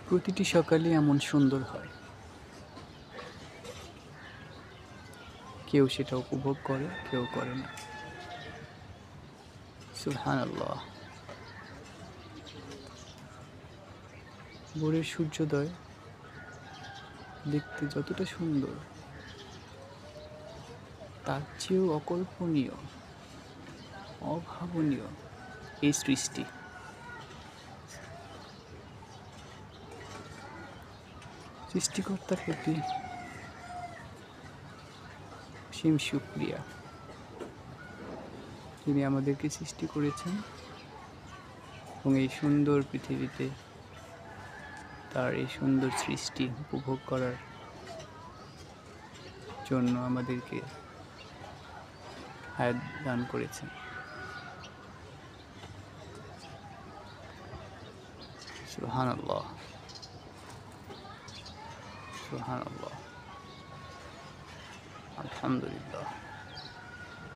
প্রতিটি সকালই এমন সুন্দর হয়, কেউ সেটা উপভোগ করে, কেউ করে না। সুবহানাল্লাহ। ভোরের সূর্যোদয় দেখতে যতটা সুন্দর, তার চেয়েও অকল্পনীয়, অভাবনীয় এই সৃষ্টি। সৃষ্টিকর্তার প্রতি অসীম শুকরিয়া। তিনি আমাদেরকে সৃষ্টি করেছেন এবং এই সুন্দর পৃথিবীতে তার এই সুন্দর সৃষ্টি উপভোগ করার জন্য আমাদেরকে হায়াত দান করেছেন। সুবহানাল্লাহ, সুবহানাল্লাহ, আলহামদুলিল্লাহ।